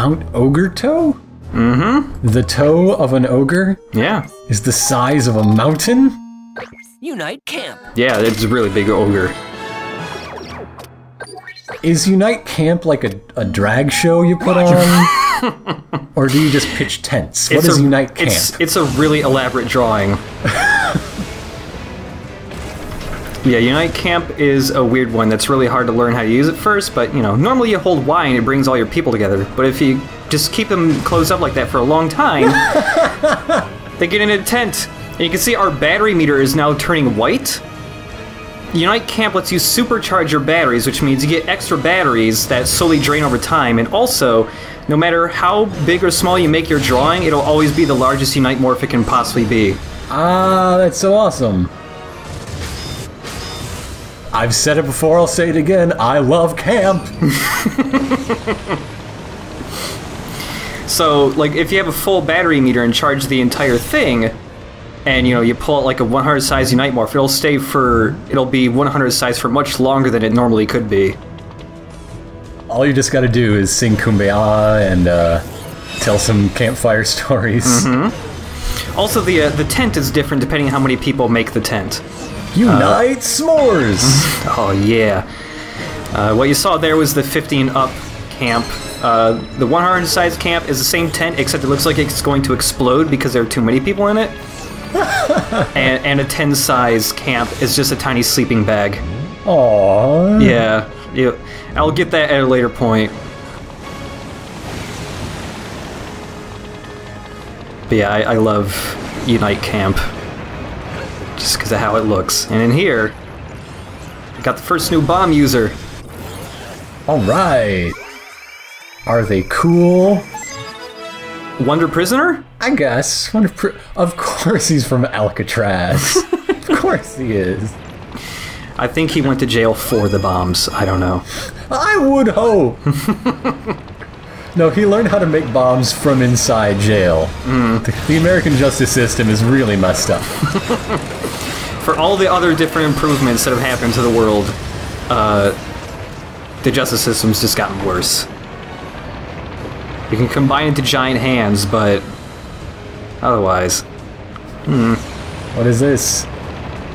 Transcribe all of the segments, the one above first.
Mount Ogre Toe? Mm-hmm. The toe of an ogre? Yeah. Is the size of a mountain? Unite Camp. Yeah, it's a really big ogre. Is Unite Camp like a drag show you put on? Or do you just pitch tents? What is Unite Camp? It's a really elaborate drawing. Yeah, Unite Camp is a weird one that's really hard to learn how to use at first, but, you know, normally you hold Y and it brings all your people together, but if you just keep them closed up like that for a long time, they get in a tent. And you can see our battery meter is now turning white. Unite Camp lets you supercharge your batteries, which means you get extra batteries that slowly drain over time, and also, no matter how big or small you make your drawing, it'll always be the largest Unite morph it can possibly be. Ah, that's so awesome. I've said it before, I'll say it again, I love camp! So, like, if you have a full battery meter and charge the entire thing, and, you know, you pull out like a 100 size Unite morph, it'll be 100 size for much longer than it normally could be. All you just gotta do is sing Kumbaya and tell some campfire stories. Mm-hmm. Also, the tent is different depending on how many people make the tent. Unite s'mores! Oh, yeah. What you saw there was the 15 up camp. The 100 size camp is the same tent, except it looks like it's going to explode because there are too many people in it. and a 10 size camp is just a tiny sleeping bag. Aww. Yeah, I'll get that at a later point. But yeah, I love Unite Camp. Just because of how it looks. And in here, got the first new bomb user. Alright. Are they cool? Wonder Prisoner? I guess. Of course he's from Alcatraz. Of course he is. I think he went to jail for the bombs. I don't know. I would hope! No, he learned how to make bombs from inside jail. The American justice system is really messed up. For all the other different improvements that have happened to the world, the justice system's just gotten worse. You can combine into giant hands, but otherwise... What is this?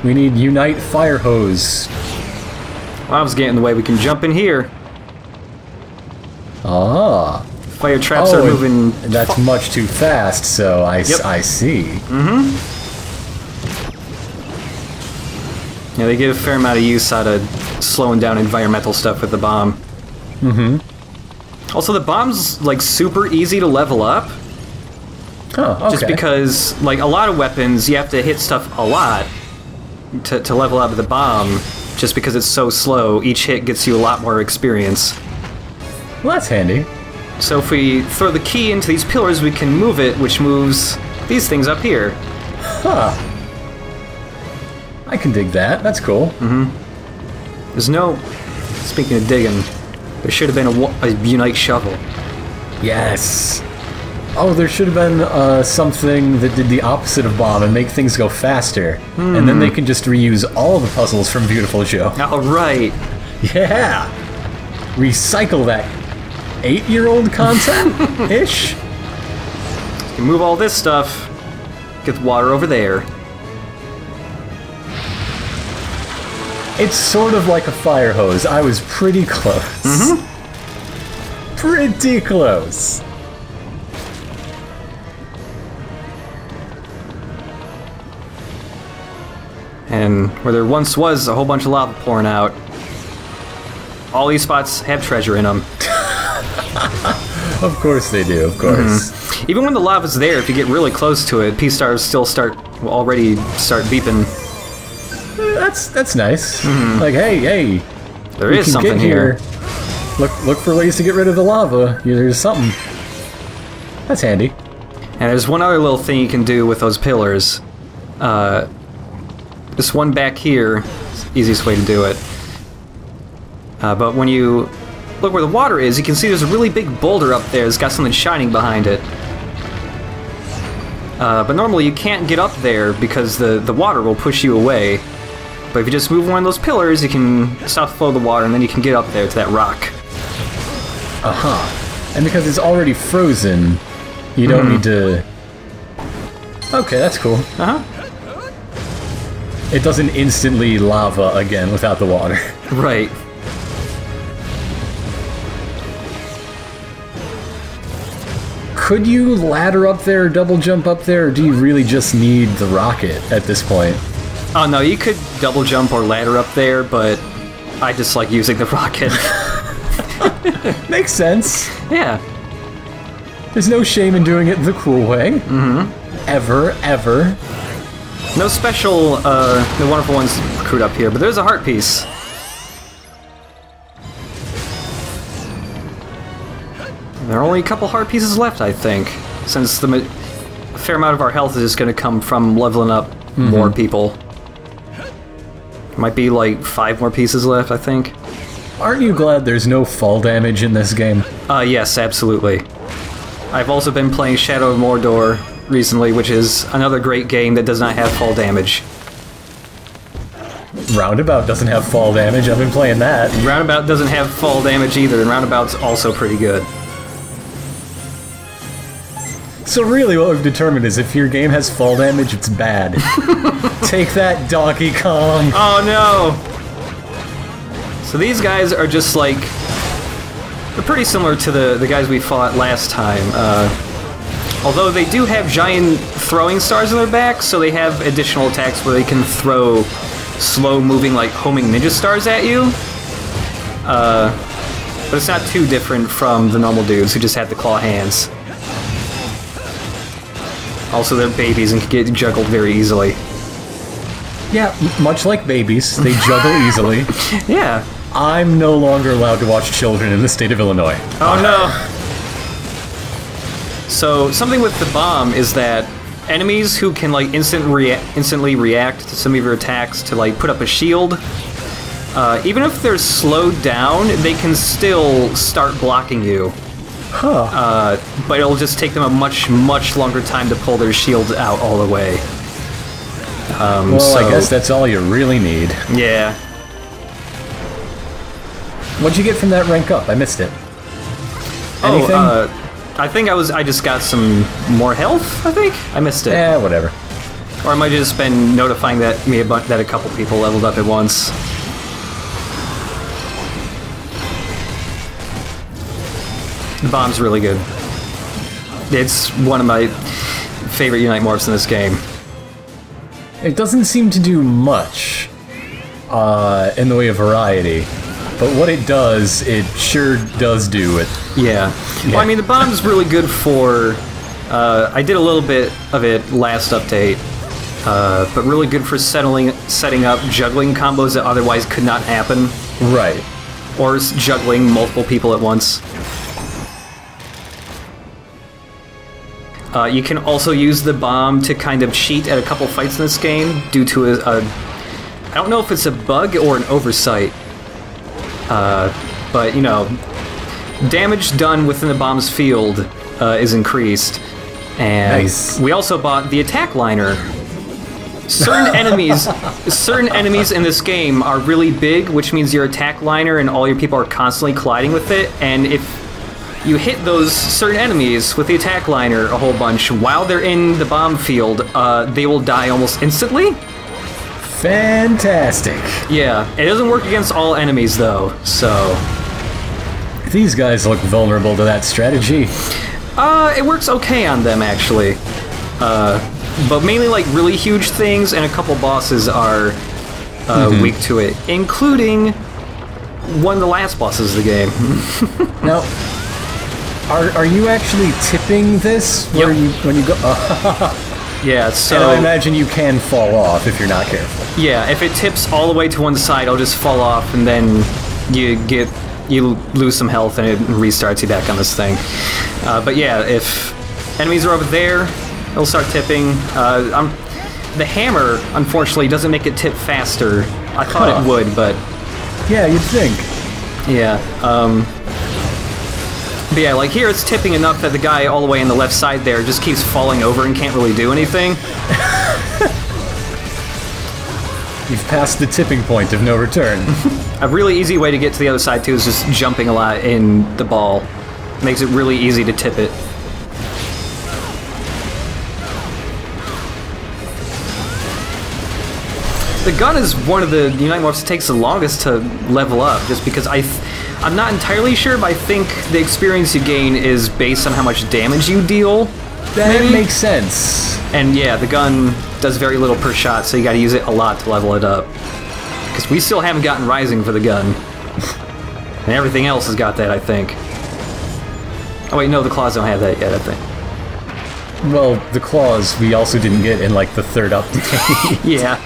We need Unite Fire Hose. Well, I was getting in the way. We can jump in here. Ah. Fire traps are moving... That's much too fast, so I see. Mm-hmm. Yeah, they get a fair amount of use out of slowing down environmental stuff with the bomb. Mm-hmm. Also, the bomb's, like, super easy to level up. Oh, okay. Just because, like, a lot of weapons, you have to hit stuff a lot to level up the bomb. Just because it's so slow, each hit gets you a lot more experience. Well, that's handy. So if we throw the key into these pillars, we can move it, which moves these things up here. Huh. I can dig that. That's cool. Mm-hmm. There's no... Speaking of digging, there should have been a Unite shovel. Yes. Oh, there should have been something that did the opposite of bomb and make things go faster. And then they can just reuse all the puzzles from Beautiful Joe. All right. Yeah. Recycle that 8-year-old content-ish. You move all this stuff, get the water over there. It's sort of like a fire hose. I was pretty close. Mm-hmm. Pretty close. And where there once was a whole bunch of lava pouring out, all these spots have treasure in them. Of course they do, of course. Mm-hmm. Even when the lava's there, if you get really close to it, P-stars still already start beeping. That's nice. Like, hey, there is something here. Look for ways to get rid of the lava. There's something. That's handy. And there's one other little thing you can do with those pillars. This one back here is the easiest way to do it. But when you look where the water is, you can see there's a really big boulder up there that's got something shining behind it. But normally you can't get up there because the water will push you away. But if you just move one of those pillars, you can stop the flow of the water, and then you can get up there to that rock. Uh-huh. And because it's already frozen, you don't need to... Okay, that's cool. Uh-huh. It doesn't instantly lava again without the water. Right. Could you ladder up there or double jump up there, or do you really just need the rocket at this point? Oh no, you could double jump or ladder up there, but I just like using the rocket. Makes sense. Yeah. There's no shame in doing it the cool way. Mm-hmm. Ever. No special, the wonderful ones crewed up here, but there's a heart piece. There are only a couple heart pieces left, I think, since a fair amount of our health is just going to come from leveling up more people. Might be like 5 more pieces left, I think. Aren't you glad there's no fall damage in this game? Yes, absolutely. I've also been playing Shadow of Mordor recently, which is another great game that does not have fall damage. Roundabout doesn't have fall damage, I've been playing that. Roundabout doesn't have fall damage either, and Roundabout's also pretty good. So really what we've determined is if your game has fall damage, it's bad. Take that, Donkey Kong! Oh no! So these guys are just like... They're pretty similar to the guys we fought last time. Although they do have giant throwing stars on their backs, so they have additional attacks where they can throw slow-moving, like, homing ninja stars at you. But it's not too different from the normal dudes who just have the claw hands. Also, they're babies and can get juggled very easily. Yeah, much like babies, they juggle easily. Yeah. I'm no longer allowed to watch children in the state of Illinois. Oh no! So, something with the bomb is that enemies who can, like, instantly react to some of your attacks to, like, put up a shield, even if they're slowed down, they can still start blocking you. Huh. But it'll just take them a much longer time to pull their shield out all the way. Well, I guess that's all you really need. Yeah. What'd you get from that rank up? I missed it. Anything? I think I just got some more health, I think? I missed it. Yeah, whatever. Or I might have just been notifying that a couple people leveled up at once. The bomb's really good. It's one of my favorite Unite morphs in this game. It doesn't seem to do much in the way of variety, but what it does, it sure does do it. Yeah. Well, I mean, the bomb's really good for... I did a little bit of it last update, but really good for setting up juggling combos that otherwise could not happen. Right. Or juggling multiple people at once. You can also use the bomb to kind of cheat at a couple fights in this game due to I don't know if it's a bug or an oversight, but, you know, damage done within the bomb's field is increased. And nice. We also bought the attack liner. Certain enemies in this game are really big, which means your attack liner and all your people are constantly colliding with it, and if you hit those certain enemies with the attack liner a whole bunch while they're in the bomb field, they will die almost instantly. Fantastic. Yeah, it doesn't work against all enemies though, so... These guys look vulnerable to that strategy. It works okay on them, actually. But mainly, like, really huge things and a couple bosses are weak to it, including one of the last bosses of the game. Now, are you actually tipping this where when you go? Yeah, so... And I imagine you can fall off if you're not careful. Yeah, if it tips all the way to one side, it'll just fall off, and then you lose some health, and it restarts you back on this thing. But yeah, if enemies are over there, it'll start tipping. The hammer, unfortunately, doesn't make it tip faster. I thought it would, but... Yeah, you'd think. Yeah, but yeah, like here it's tipping enough that the guy all the way on the left side there just keeps falling over and can't really do anything. You've passed the tipping point of no return. A really easy way to get to the other side too is just jumping a lot in the ball. Makes it really easy to tip it. The gun is one of the Unite morphs that takes the longest to level up, just because I'm not entirely sure, but I think the experience you gain is based on how much damage you deal. That makes sense. And yeah, the gun does very little per shot, so you gotta use it a lot to level it up. Because we still haven't gotten Rising for the gun. And everything else has got that, I think. Oh wait, no, the claws don't have that yet, I think. Well, the claws we also didn't get in, like, the 3rd update. Yeah.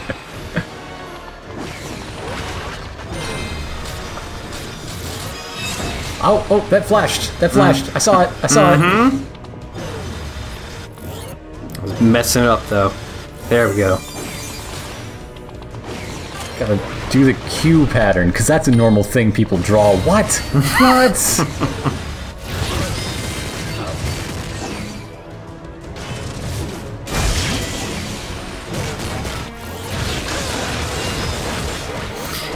Oh, that flashed. That flashed. I saw it. I saw it. I was messing it up, though. There we go. Gotta do the Q pattern, because that's a normal thing people draw. What? What?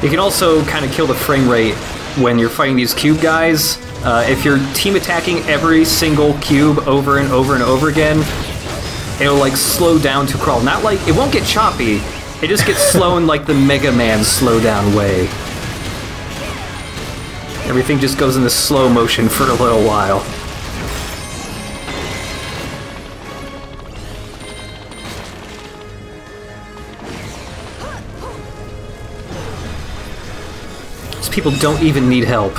You can also kind of kill the frame rate when you're fighting these cube guys. If you're team attacking every single cube over and over and over again, it'll like slow down to crawl. Not like, it won't get choppy, it just gets slow in like the Mega Man slow down way. Everything just goes into slow motion for a little while. People don't even need help.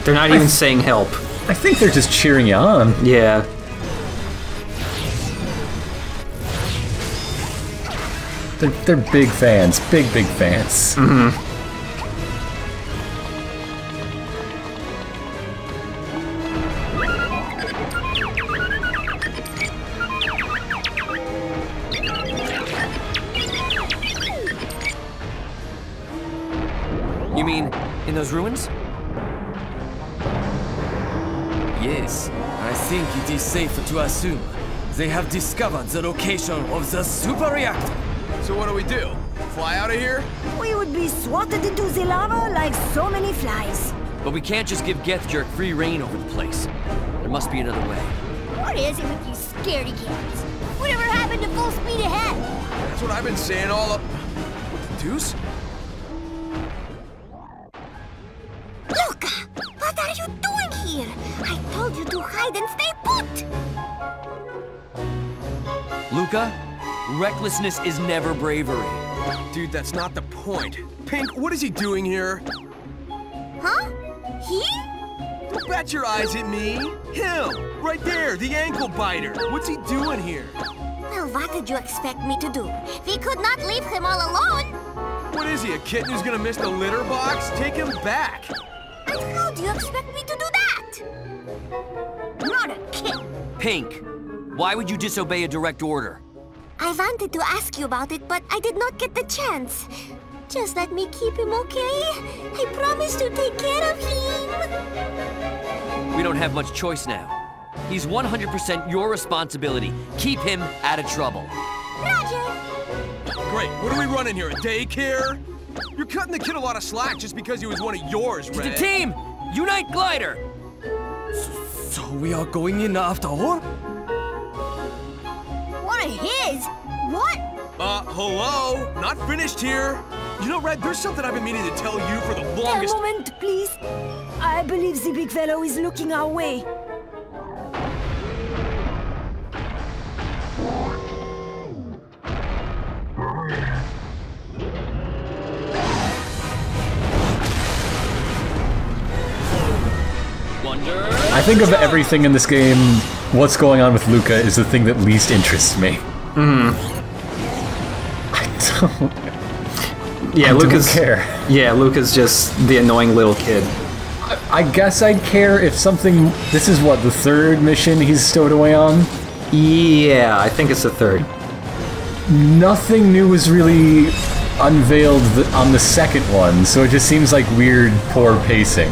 They're not even saying help. I think they're just cheering you on. Yeah. They're big fans. Big fans. Mm-hmm. You mean in those ruins? Yes, I think it is safe to assume they have discovered the location of the super reactor. So what do? Fly out of here? We would be swatted into the lava like so many flies. But we can't just give Gethjerk free reign over the place. There must be another way. What is it with you scaredy cats? Whatever happened to full speed ahead? That's what I've been saying all up. What the deuce? Luca, what are you doing here? I told you to hide and stay put. Luca, recklessness is never bravery. Dude, that's not the point. Pink, what is he doing here? Huh? He? Don't bat your eyes at me. Him! Right there, the ankle biter. What's he doing here? Well, what did you expect me to do? We could not leave him all alone. What is he, a kitten who's gonna miss the litter box? Take him back. And how do you expect me to do that? Not a kid. Pink, why would you disobey a direct order? I wanted to ask you about it, but I did not get the chance. Just let me keep him, okay? I promise to take care of him. We don't have much choice now. He's 100% your responsibility. Keep him out of trouble. Roger. Great, what are we running here, a daycare? You're cutting the kid a lot of slack just because he was one of yours, To Red. the team! Unite Glider! So we are going in after all? One of his? What? Hello? Not finished here. You know, Red, there's something I've been meaning to tell you for the A longest... moment, please. I believe the big fellow is looking our way. I think of everything in this game, what's going on with Luca is the thing that least interests me. Yeah, I Luca's don't care. Yeah, Luca's just the annoying little kid. I guess I'd care if something... This is what, the third mission he's stowed away on? Yeah, I think it's the third. Nothing new was really unveiled on the second one, so it just seems like weird, poor pacing.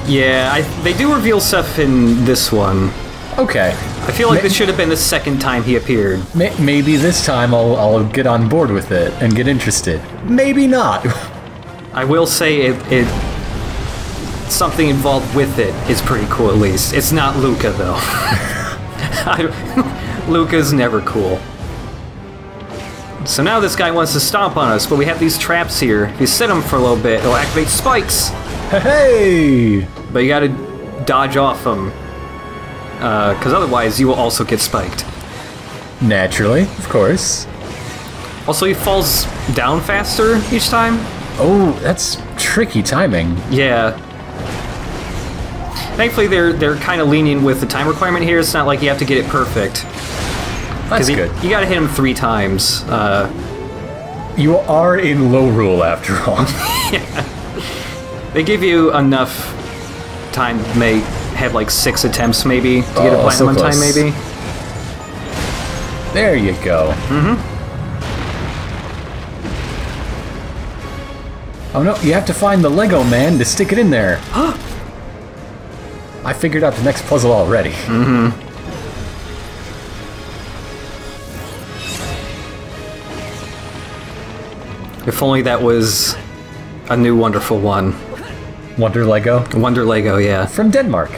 Yeah, they do reveal stuff in this one. Okay. I feel like this should have been the second time he appeared. Maybe this time I'll get on board with it and get interested. Maybe not. I will say it something involved with it is pretty cool, at least. It's not Luca, though. Luca's never cool. So now this guy wants to stomp on us, but we have these traps here. If you set them for a little bit, it'll activate spikes. Hey! But you gotta dodge off them, because otherwise you will also get spiked. Naturally, of course. Also, he falls down faster each time. Oh, that's tricky timing. Yeah. Thankfully, they're kind of lenient with the time requirement here. It's not like you have to get it perfect. That's good. You gotta hit him 3 times. You are in low rule after all. Yeah. They give you enough time to have like 6 attempts maybe to get a platinum so one time close. maybe. There you go. Oh no, you have to find the Lego man to stick it in there. I figured out the next puzzle already. If only that was a new wonderful one. Wonder Lego? Wonder Lego, yeah. From Denmark.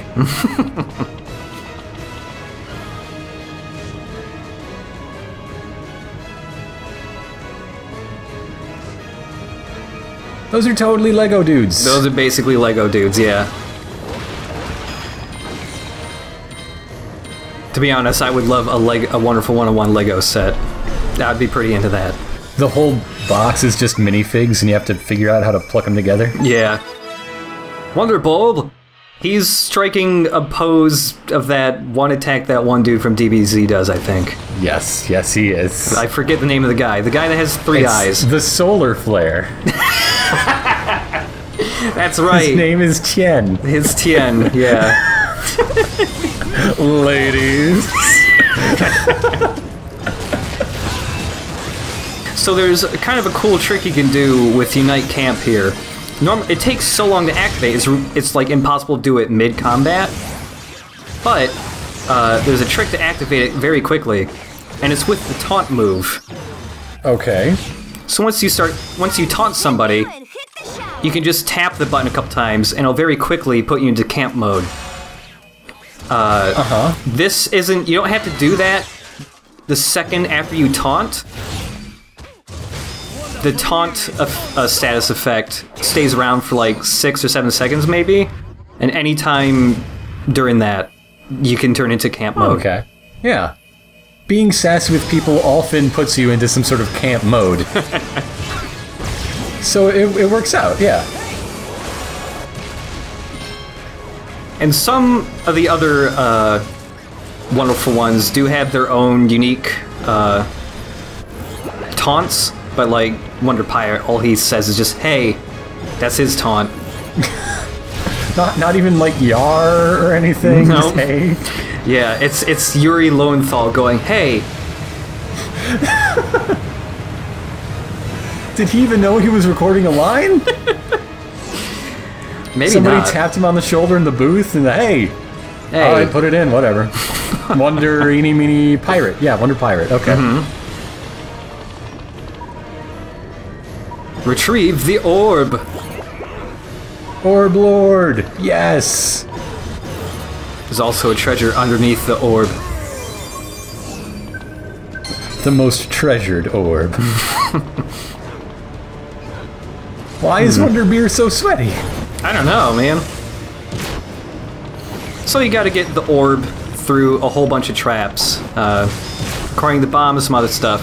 Those are totally Lego dudes. Those are basically Lego dudes, yeah. To be honest, I would love a Wonderful 101 Lego set. I'd be pretty into that. The whole box is just minifigs and you have to figure out how to pluck them together? Yeah. Wonder Bulb! He's striking a pose of that one attack that one dude from DBZ does, I think. Yes, yes he is. I forget the name of the guy. The guy that has 3 eyes. The solar flare. That's right. His name is Tien. His Tien, yeah. Ladies. So there's kind of a cool trick you can do with Unite Camp here. It takes so long to activate, it's like impossible to do it mid-combat. But there's a trick to activate it very quickly, and it's with the taunt move. Okay. So once you taunt somebody, you can just tap the button a couple times, and it'll very quickly put you into camp mode. This isn't. You don't have to do that the second after you taunt. The taunt status effect stays around for like 6 or 7 seconds, maybe, and any time during that, you can turn into camp mode. Okay. Yeah. Being sassy with people often puts you into some sort of camp mode. So it works out, yeah. And some of the other wonderful ones do have their own unique taunts, but like Wonder Pirate, all he says is just, "Hey," that's his taunt. Not even like "yar" or anything. No. Just, hey. Yeah, it's Yuri Lowenthal going, "Hey." Did he even know he was recording a line? Maybe Somebody not. tapped him on the shoulder in the booth and hey. Hey. Alright, put it in, whatever. Wonder eeny meeny pirate. Yeah, Wonder Pirate. Okay. Retrieve the orb. Orb Lord. Yes. There's also a treasure underneath the orb. The most treasured orb. Why is Wonder Beer so sweaty? I don't know, man. So you gotta get the orb through a whole bunch of traps, acquiring the bomb and some other stuff.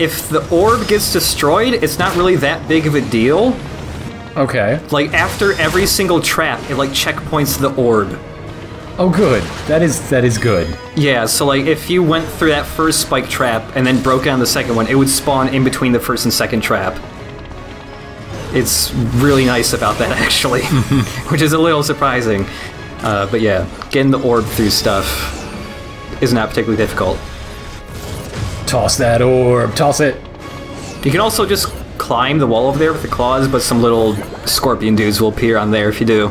If the orb gets destroyed, it's not really that big of a deal. Okay. Like, after every single trap, it, like, checkpoints the orb. Oh, good. That is good. Yeah, so, like, if you went through that first spike trap and then broke down the second one, it would spawn in between the first and second trap. It's really nice about that, actually, which is a little surprising. But yeah, getting the orb through stuff is not particularly difficult. Toss that orb. Toss it. You can also just climb the wall over there with the claws, but some little scorpion dudes will appear on there if you do.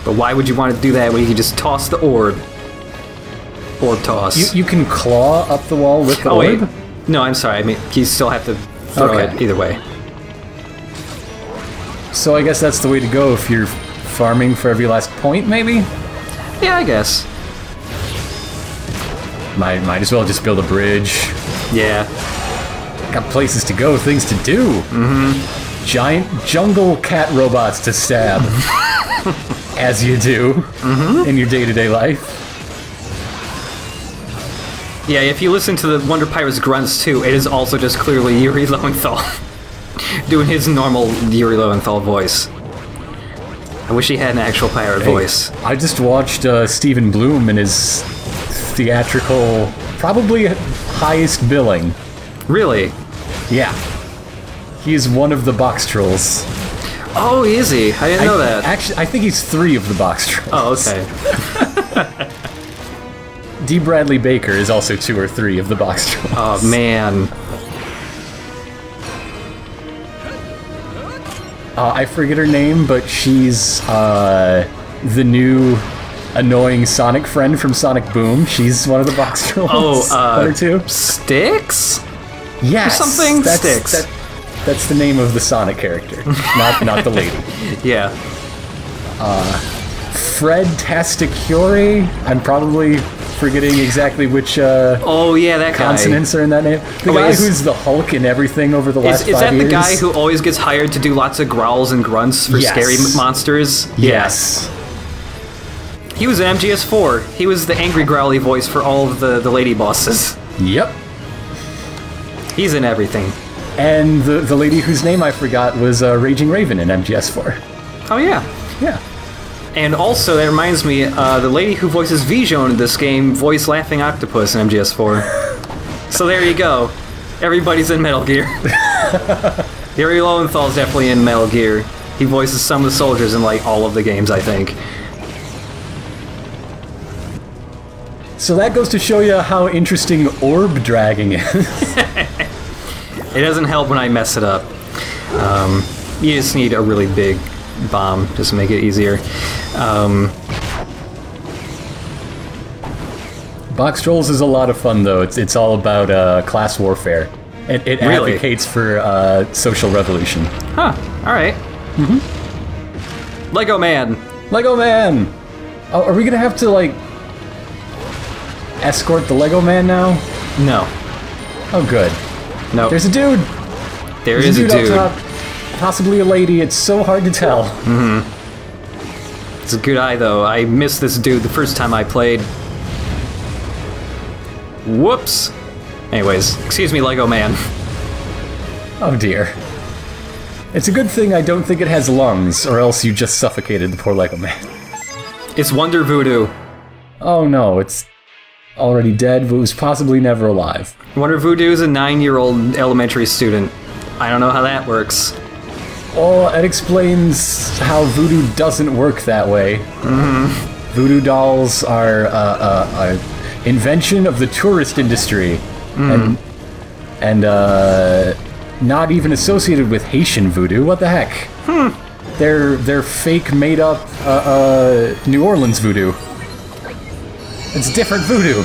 But why would you want to do that when you can just toss the orb? Orb toss. You can claw up the wall with the orb? Wait. No, I'm sorry. I mean, you still have to throw it either way. So I guess that's the way to go if you're farming for every last point, maybe? Yeah, I guess. Might as well just build a bridge. Yeah. Got places to go, things to do. Mm-hmm. Giant jungle cat robots to stab. As you do in your day-to-day life. Yeah, if you listen to the Wonder Pirate's grunts too, it is also just clearly Yuri Lowenthal doing his normal Yuri Lowenthal voice. I wish he had an actual pirate voice. I just watched Stephen Bloom in his theatrical, probably highest billing. Really? Yeah. He's one of the box trolls. Oh, is he? I didn't know that. Actually, I think he's 3 of the box trolls. Oh, okay. D. Bradley Baker is also 2 or 3 of the box trolls. Oh, man. I forget her name, but she's the new annoying Sonic friend from Sonic Boom. She's one of the box trolls. Oh, 1 or 2. Styx? Yes. Or something? Styx. That's the name of the Sonic character, not the lady. Yeah. Fred Tasticure. I'm probably forgetting exactly which oh yeah, that guy. consonants are in that name. The guy who's the Hulk and everything over the last 5 years. Is that the guy who always gets hired to do lots of growls and grunts for scary monsters? Yes. He was in MGS4. He was the angry growly voice for all of the lady bosses. Yep. He's in everything. And the lady whose name I forgot was Raging Raven in MGS4. Oh yeah. Yeah. And also, that reminds me, the lady who voices Vision in this game voiced Laughing Octopus in MGS4. So there you go. Everybody's in Metal Gear. Yuri Lowenthal's definitely in Metal Gear. He voices some of the soldiers in, like, all of the games, I think. So that goes to show you how interesting orb dragging is. It doesn't help when I mess it up. You just need a really big bomb just to make it easier. Box Trolls is a lot of fun, though. It's all about class warfare. It really advocates for social revolution. Huh. All right. Mm-hmm. Lego Man. Lego Man. Oh, are we gonna have to like escort the Lego Man now? No. Oh, good. No. There's a dude. There's a dude. Up top. Possibly a lady. It's so hard to tell. Mm-hmm. It's a good eye, though. I missed this dude the first time I played. Whoops. Anyways, excuse me, Lego Man. Oh dear. It's a good thing I don't think it has lungs, or else you just suffocated the poor Lego Man. It's Wonder Voodoo. Oh no, it's already dead, but was possibly never alive. Wonder Voodoo is a 9-year-old elementary student. I don't know how that works. Well, it explains how voodoo doesn't work that way. Mm-hmm. Voodoo dolls are an invention of the tourist industry, and not even associated with Haitian voodoo. What the heck? They're fake, made up New Orleans voodoo. It's different voodoo.